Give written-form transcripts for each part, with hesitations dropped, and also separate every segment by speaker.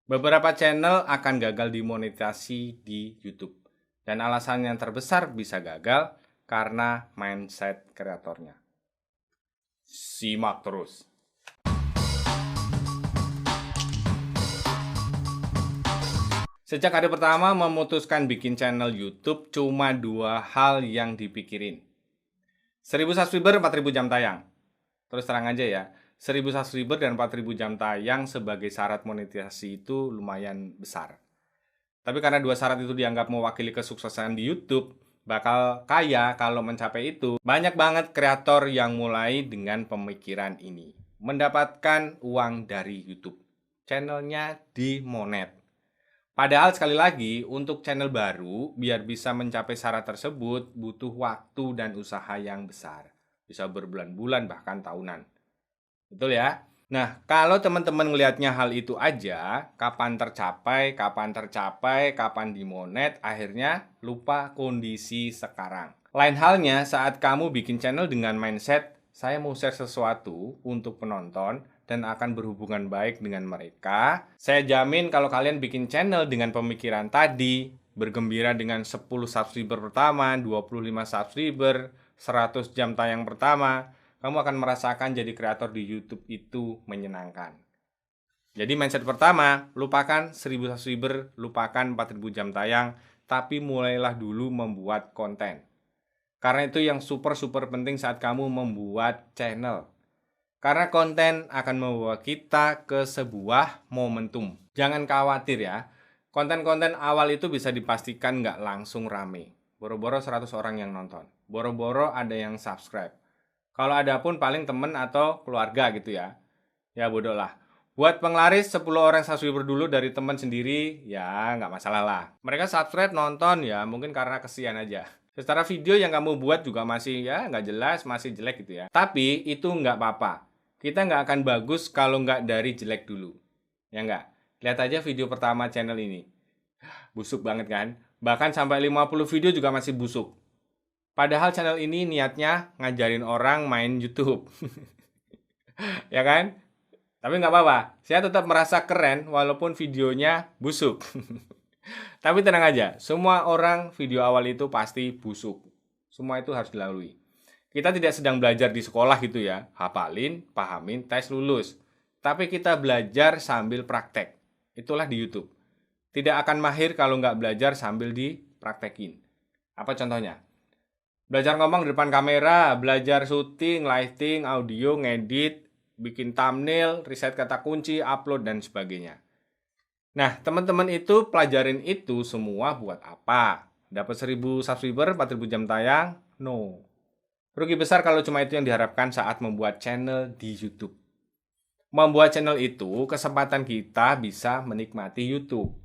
Speaker 1: Beberapa channel akan gagal dimonetasi di YouTube. Dan alasan yang terbesar bisa gagal karena mindset kreatornya. Simak terus. Sejak hari pertama memutuskan bikin channel YouTube, cuma dua hal yang dipikirin. 1000 subscriber, 4000 jam tayang. Terus terang aja ya, 1000 subscriber dan 4000 jam tayang sebagai syarat monetisasi itu lumayan besar. Tapi karena dua syarat itu dianggap mewakili kesuksesan di YouTube, bakal kaya kalau mencapai itu. Banyak banget kreator yang mulai dengan pemikiran ini. Mendapatkan uang dari YouTube. Channelnya dimonet. Padahal sekali lagi, untuk channel baru, biar bisa mencapai syarat tersebut, butuh waktu dan usaha yang besar. Bisa berbulan-bulan bahkan tahunan. Betul ya? Nah, kalau teman-teman ngelihatnya hal itu aja, kapan tercapai, kapan dimonet, akhirnya lupa kondisi sekarang. Lain halnya saat kamu bikin channel dengan mindset, saya mau share sesuatu untuk penonton dan akan berhubungan baik dengan mereka. Saya jamin kalau kalian bikin channel dengan pemikiran tadi, bergembira dengan 10 subscriber pertama, 25 subscriber, 100 jam tayang pertama, kamu akan merasakan jadi kreator di YouTube itu menyenangkan. Jadi mindset pertama, lupakan 1000 subscriber, lupakan 4000 jam tayang, tapi mulailah dulu membuat konten. Karena itu yang super penting saat kamu membuat channel. Karena konten akan membawa kita ke sebuah momentum. Jangan khawatir ya, konten-konten awal itu bisa dipastikan nggak langsung rame. Boro-boro 100 orang yang nonton, boro-boro ada yang subscribe. Kalau ada pun paling temen atau keluarga gitu ya. Ya bodoh lah. Buat penglaris 10 orang subscriber dulu dari teman sendiri, ya nggak masalah lah. Mereka subscribe nonton ya mungkin karena kesian aja. Secara video yang kamu buat juga masih ya nggak jelas, masih jelek gitu ya. Tapi itu nggak apa-apa. Kita nggak akan bagus kalau nggak dari jelek dulu. Ya nggak? Lihat aja video pertama channel ini. Busuk banget kan? Bahkan sampai 50 video juga masih busuk. Padahal channel ini niatnya ngajarin orang main YouTube. Ya kan? Tapi nggak apa-apa. Saya tetap merasa keren walaupun videonya busuk. Tapi tenang aja, semua orang video awal itu pasti busuk. Semua itu harus dilalui. Kita tidak sedang belajar di sekolah gitu ya, hafalin, pahamin, tes lulus. Tapi kita belajar sambil praktek. Itulah di YouTube. Tidak akan mahir kalau nggak belajar sambil dipraktekin. Apa contohnya? Belajar ngomong di depan kamera, belajar syuting, lighting, audio, ngedit, bikin thumbnail, riset kata kunci, upload, dan sebagainya. Nah, teman-teman itu pelajarin itu semua buat apa? Dapat 1000 subscriber, 4000 jam tayang? No. Rugi besar kalau cuma itu yang diharapkan saat membuat channel di YouTube. Membuat channel itu kesempatan kita bisa menikmati YouTube.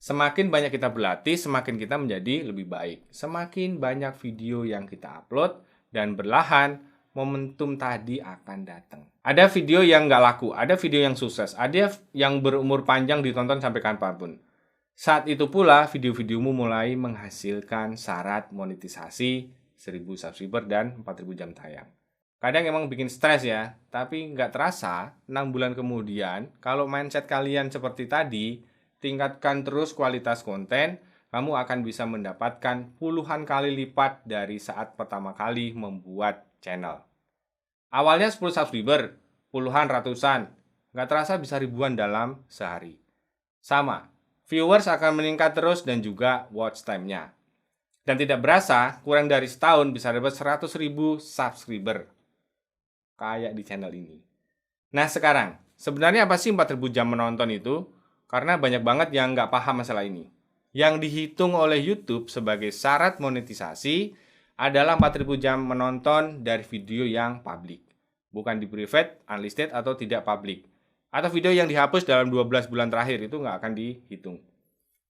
Speaker 1: Semakin banyak kita berlatih, semakin kita menjadi lebih baik. Semakin banyak video yang kita upload dan berlahan, momentum tadi akan datang. Ada video yang nggak laku, ada video yang sukses, ada yang berumur panjang ditonton sampai kapanpun. Saat itu pula video-videomu mulai menghasilkan syarat monetisasi 1000 subscriber dan 4000 jam tayang. Kadang emang bikin stres ya, tapi nggak terasa 6 bulan kemudian kalau mindset kalian seperti tadi, tingkatkan terus kualitas konten, kamu akan bisa mendapatkan puluhan kali lipat dari saat pertama kali membuat channel. Awalnya 10 subscriber, puluhan ratusan, nggak terasa bisa ribuan dalam sehari. Sama, viewers akan meningkat terus dan juga watch time-nya. Dan tidak berasa, kurang dari setahun bisa dapat 100.000 subscriber. Kayak di channel ini. Nah sekarang, sebenarnya apa sih 4000 jam menonton itu? Karena banyak banget yang nggak paham masalah ini. Yang dihitung oleh YouTube sebagai syarat monetisasi adalah 4000 jam menonton dari video yang publik. Bukan di private, unlisted, atau tidak publik. Atau video yang dihapus dalam 12 bulan terakhir itu nggak akan dihitung.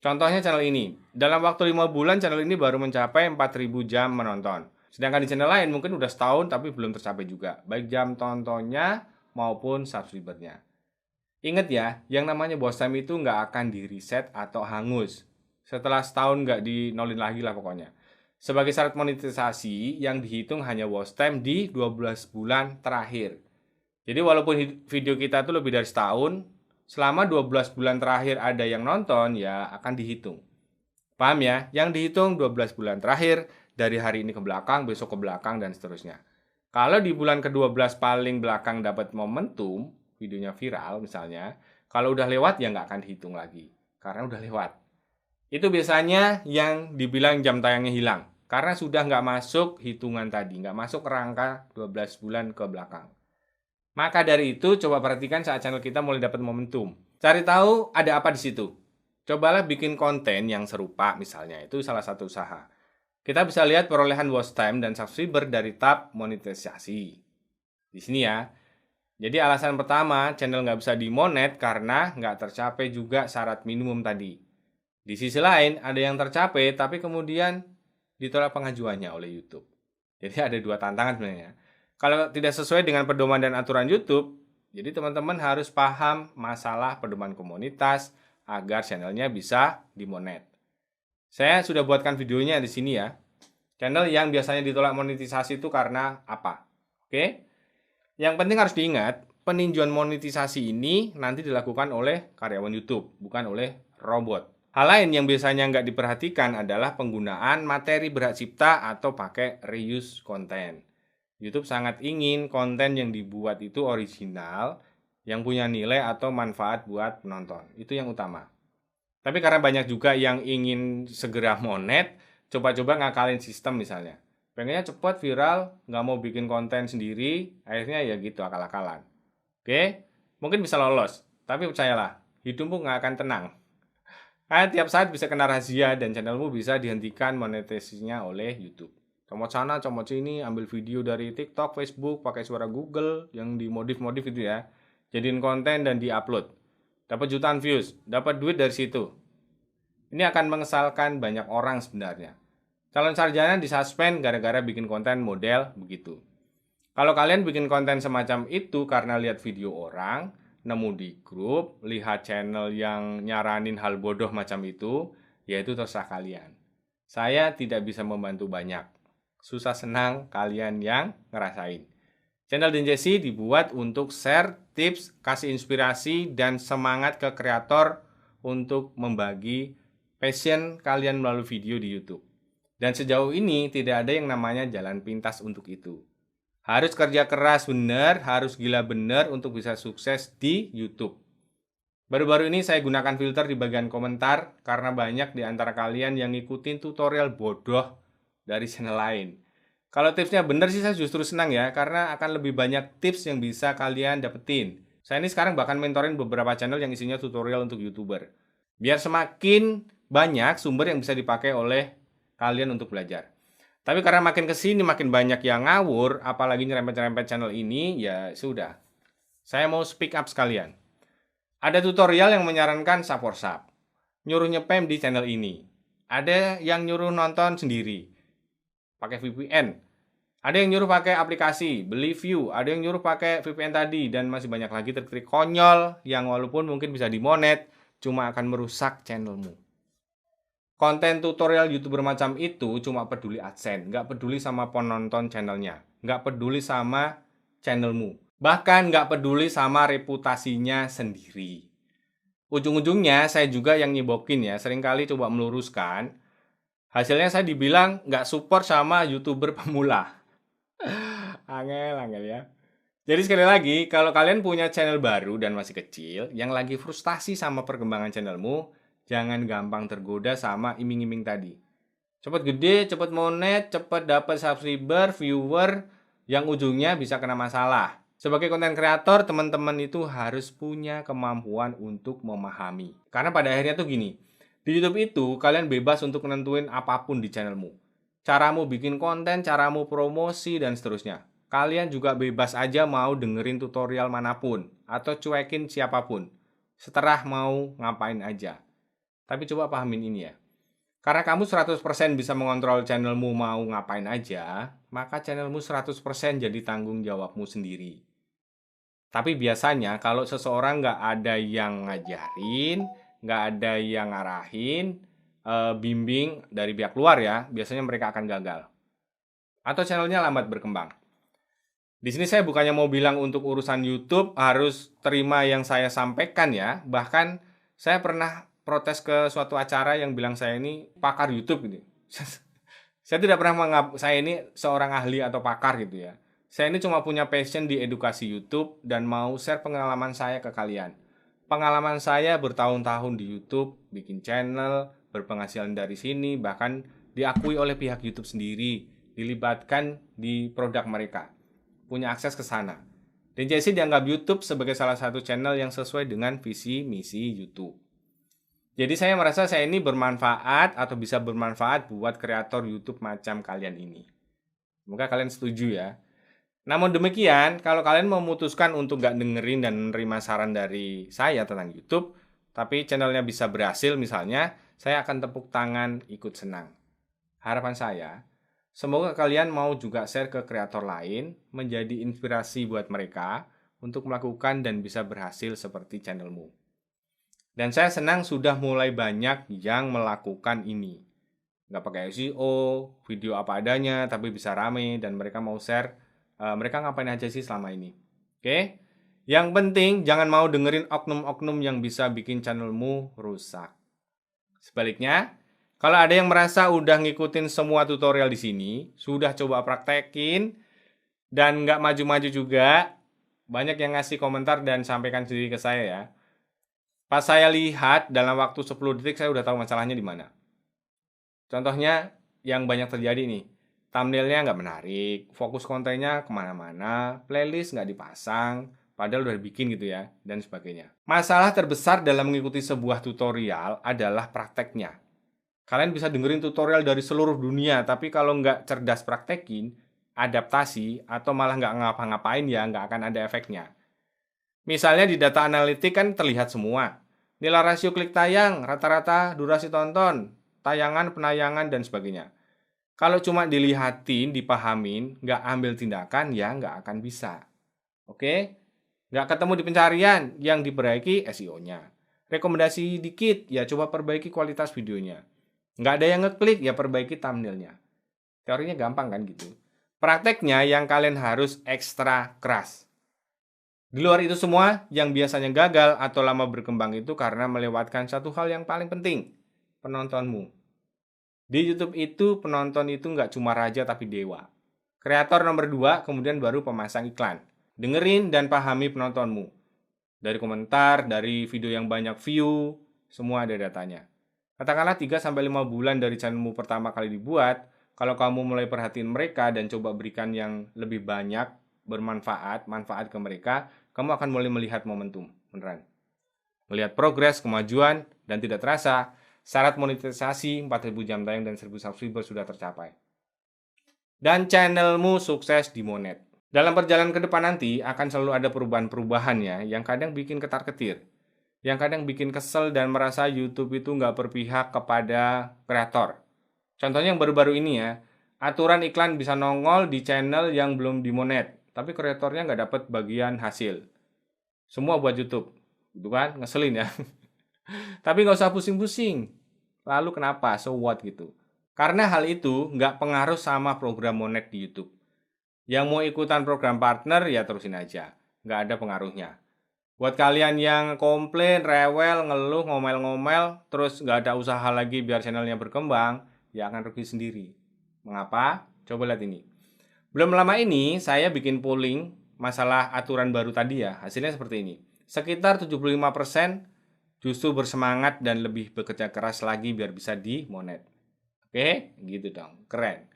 Speaker 1: Contohnya channel ini. Dalam waktu 5 bulan channel ini baru mencapai 4000 jam menonton. Sedangkan di channel lain mungkin udah setahun tapi belum tercapai juga. Baik jam tontonnya maupun subscribernya. Ingat ya, yang namanya watch time itu nggak akan di-reset atau hangus. Setelah setahun nggak dinolin lagi lah pokoknya. Sebagai syarat monetisasi yang dihitung hanya watch time di 12 bulan terakhir. Jadi walaupun video kita itu lebih dari setahun, selama 12 bulan terakhir ada yang nonton, ya akan dihitung. Paham ya? Yang dihitung 12 bulan terakhir, dari hari ini ke belakang, besok ke belakang, dan seterusnya. Kalau di bulan ke-12 paling belakang dapat momentum, videonya viral misalnya, kalau udah lewat ya nggak akan dihitung lagi, karena udah lewat. Itu biasanya yang dibilang jam tayangnya hilang, karena sudah nggak masuk hitungan tadi, nggak masuk rangka 12 bulan ke belakang. Maka dari itu, coba perhatikan saat channel kita mulai dapat momentum. Cari tahu ada apa di situ. Cobalah bikin konten yang serupa misalnya, itu salah satu usaha. Kita bisa lihat perolehan watch time dan subscriber dari tab monetisasi. Di sini ya. Jadi alasan pertama, channel nggak bisa dimonet karena nggak tercapai juga syarat minimum tadi. Di sisi lain, ada yang tercapai tapi kemudian ditolak pengajuannya oleh YouTube. Jadi ada dua tantangan sebenarnya. Kalau tidak sesuai dengan pedoman dan aturan YouTube, jadi teman-teman harus paham masalah pedoman komunitas agar channelnya bisa dimonet. Saya sudah buatkan videonya di sini ya. Channel yang biasanya ditolak monetisasi itu karena apa? Oke? Yang penting harus diingat, peninjauan monetisasi ini nanti dilakukan oleh karyawan YouTube, bukan oleh robot. Hal lain yang biasanya nggak diperhatikan adalah penggunaan materi berhak cipta atau pakai reuse konten. YouTube sangat ingin konten yang dibuat itu original, yang punya nilai atau manfaat buat penonton. Itu yang utama. Tapi karena banyak juga yang ingin segera monet, coba-coba ngakalin sistem misalnya. Pengennya cepat viral, nggak mau bikin konten sendiri, akhirnya ya gitu akal-akalan. Oke, mungkin bisa lolos, tapi percayalah, hidupmu nggak akan tenang. Karena tiap saat bisa kena razia dan channelmu bisa dihentikan monetisasinya oleh YouTube. Comot sana, comot sini, ambil video dari TikTok, Facebook, pakai suara Google yang dimodif-modif itu ya. Jadiin konten dan diupload. Dapat jutaan views, dapat duit dari situ. Ini akan mengesalkan banyak orang sebenarnya. Calon sarjana disuspend gara-gara bikin konten model begitu. Kalau kalian bikin konten semacam itu karena lihat video orang, nemu di grup, lihat channel yang nyaranin hal bodoh macam itu, ya itu terserah kalian. Saya tidak bisa membantu banyak. Susah senang kalian yang ngerasain. Channel Den Jesse dibuat untuk share tips, kasih inspirasi, dan semangat ke kreator untuk membagi passion kalian melalui video di YouTube. Dan sejauh ini tidak ada yang namanya jalan pintas untuk itu. Harus kerja keras benar, harus gila benar untuk bisa sukses di YouTube. Baru-baru ini saya gunakan filter di bagian komentar karena banyak di antara kalian yang ngikutin tutorial bodoh dari channel lain. Kalau tipsnya benar sih saya justru senang ya, karena akan lebih banyak tips yang bisa kalian dapetin. Saya ini sekarang bahkan mentorin beberapa channel yang isinya tutorial untuk YouTuber. Biar semakin banyak sumber yang bisa dipakai oleh kalian untuk belajar. Tapi karena makin kesini makin banyak yang ngawur, apalagi nyerempet-nyerempet channel ini, ya sudah. Saya mau speak up sekalian. Ada tutorial yang menyarankan sub-for-sub, nyuruh nyepam di channel ini. Ada yang nyuruh nonton sendiri, pakai VPN. Ada yang nyuruh pakai aplikasi, beli view. Ada yang nyuruh pakai VPN tadi, dan masih banyak lagi trik-trik konyol yang walaupun mungkin bisa dimonet, cuma akan merusak channelmu. Konten tutorial YouTuber macam itu cuma peduli AdSense, nggak peduli sama penonton channelnya, nggak peduli sama channelmu, bahkan nggak peduli sama reputasinya sendiri. Ujung-ujungnya saya juga yang nyebokin ya, seringkali coba meluruskan. Hasilnya saya dibilang nggak support sama YouTuber pemula. Angel ya. Jadi sekali lagi, kalau kalian punya channel baru dan masih kecil, yang lagi frustasi sama perkembangan channelmu, jangan gampang tergoda sama iming-iming tadi. Cepat gede, cepat monet, cepat dapat subscriber, viewer, yang ujungnya bisa kena masalah. Sebagai konten kreator, teman-teman itu harus punya kemampuan untuk memahami. Karena pada akhirnya tuh gini, di YouTube itu kalian bebas untuk nentuin apapun di channelmu. Caramu bikin konten, caramu promosi, dan seterusnya. Kalian juga bebas aja mau dengerin tutorial manapun, atau cuekin siapapun. Seterah mau ngapain aja. Tapi coba pahamin ini ya. Karena kamu 100% bisa mengontrol channelmu mau ngapain aja, maka channelmu 100% jadi tanggung jawabmu sendiri. Tapi biasanya kalau seseorang nggak ada yang ngajarin, nggak ada yang ngarahin, bimbing dari pihak luar ya, biasanya mereka akan gagal. Atau channelnya lambat berkembang. Di sini saya bukannya mau bilang untuk urusan YouTube harus terima yang saya sampaikan ya. Bahkan saya pernah protes ke suatu acara yang bilang saya ini pakar YouTube gitu. Saya tidak pernah menganggap saya ini seorang ahli atau pakar gitu ya. Saya ini cuma punya passion di edukasi YouTube dan mau share pengalaman saya ke kalian. Pengalaman saya bertahun-tahun di YouTube, bikin channel, berpenghasilan dari sini, bahkan diakui oleh pihak YouTube sendiri, dilibatkan di produk mereka, punya akses ke sana. Dan Jesse dianggap YouTube sebagai salah satu channel yang sesuai dengan visi misi YouTube. Jadi saya merasa saya ini bermanfaat atau bisa bermanfaat buat kreator YouTube macam kalian ini. Semoga kalian setuju ya. Namun demikian, kalau kalian memutuskan untuk gak dengerin dan menerima saran dari saya tentang YouTube, tapi channelnya bisa berhasil misalnya, saya akan tepuk tangan ikut senang. Harapan saya, semoga kalian mau juga share ke kreator lain, menjadi inspirasi buat mereka untuk melakukan dan bisa berhasil seperti channelmu. Dan saya senang sudah mulai banyak yang melakukan ini. Nggak pakai SEO, video apa adanya, tapi bisa rame dan mereka mau share mereka ngapain aja sih selama ini. Oke? Yang penting jangan mau dengerin oknum-oknum yang bisa bikin channelmu rusak. Sebaliknya, kalau ada yang merasa udah ngikutin semua tutorial di sini, sudah coba praktekin, dan nggak maju-maju juga, banyak yang ngasih komentar dan sampaikan sendiri ke saya ya. Pas saya lihat dalam waktu 10 detik saya udah tahu masalahnya di mana. Contohnya yang banyak terjadi nih, thumbnailnya nggak menarik, fokus kontennya kemana-mana, playlist nggak dipasang, padahal udah bikin gitu ya, dan sebagainya. Masalah terbesar dalam mengikuti sebuah tutorial adalah prakteknya. Kalian bisa dengerin tutorial dari seluruh dunia, tapi kalau nggak cerdas praktekin, adaptasi, atau malah nggak ngapa-ngapain ya nggak akan ada efeknya. Misalnya di data analitik kan terlihat semua. Nilai rasio klik tayang, rata-rata durasi tonton, tayangan, penayangan, dan sebagainya. Kalau cuma dilihatin, dipahamin, nggak ambil tindakan, ya nggak akan bisa. Oke? Nggak ketemu di pencarian, yang diperbaiki SEO-nya. Rekomendasi dikit, ya coba perbaiki kualitas videonya. Nggak ada yang ngeklik, ya perbaiki thumbnailnya. Teorinya gampang kan gitu. Prakteknya yang kalian harus ekstra keras. Di luar itu semua, yang biasanya gagal atau lama berkembang itu karena melewatkan satu hal yang paling penting, penontonmu. Di YouTube itu, penonton itu nggak cuma raja tapi dewa. Kreator nomor 2, kemudian baru pemasang iklan. Dengerin dan pahami penontonmu. Dari komentar, dari video yang banyak view, semua ada datanya. Katakanlah 3-5 bulan dari channelmu pertama kali dibuat, kalau kamu mulai perhatiin mereka dan coba berikan yang lebih banyak, manfaat ke mereka, kamu akan mulai melihat momentum, beneran. Melihat progres, kemajuan, dan tidak terasa, syarat monetisasi 4.000 jam tayang dan 1.000 subscriber sudah tercapai. Dan channelmu sukses di monet. Dalam perjalanan ke depan nanti akan selalu ada perubahan-perubahan ya, yang kadang bikin ketar-ketir. Yang kadang bikin kesel dan merasa YouTube itu nggak berpihak kepada kreator. Contohnya yang baru-baru ini ya, aturan iklan bisa nongol di channel yang belum dimonet, tapi kreatornya nggak dapat bagian hasil. Semua buat YouTube, gitu kan? Ngeselin ya. Tapi nggak usah pusing-pusing. Lalu kenapa? So what gitu. Karena hal itu nggak pengaruh sama program monet di YouTube. Yang mau ikutan program partner ya terusin aja. Nggak ada pengaruhnya. Buat kalian yang komplain, rewel, ngeluh, ngomel-ngomel, terus nggak ada usaha lagi biar channelnya berkembang, ya akan rugi sendiri. Mengapa? Coba lihat ini. Belum lama ini saya bikin polling masalah aturan baru tadi ya. Hasilnya seperti ini. Sekitar 75% justru bersemangat dan lebih bekerja keras lagi biar bisa dimonet. Oke, gitu dong. Keren.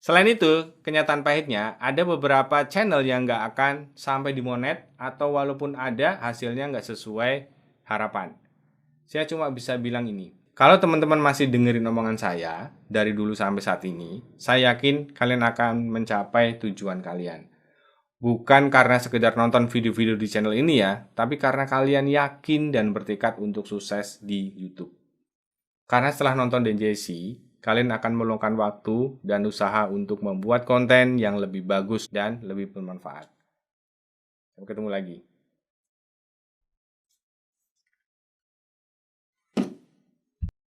Speaker 1: Selain itu, kenyataan pahitnya ada beberapa channel yang nggak akan sampai dimonet atau walaupun ada hasilnya nggak sesuai harapan. Saya cuma bisa bilang ini. Kalau teman-teman masih dengerin omongan saya dari dulu sampai saat ini, saya yakin kalian akan mencapai tujuan kalian. Bukan karena sekedar nonton video-video di channel ini ya, tapi karena kalian yakin dan bertekad untuk sukses di YouTube. Karena setelah nonton DJC, kalian akan meluangkan waktu dan usaha untuk membuat konten yang lebih bagus dan lebih bermanfaat. Sampai ketemu lagi.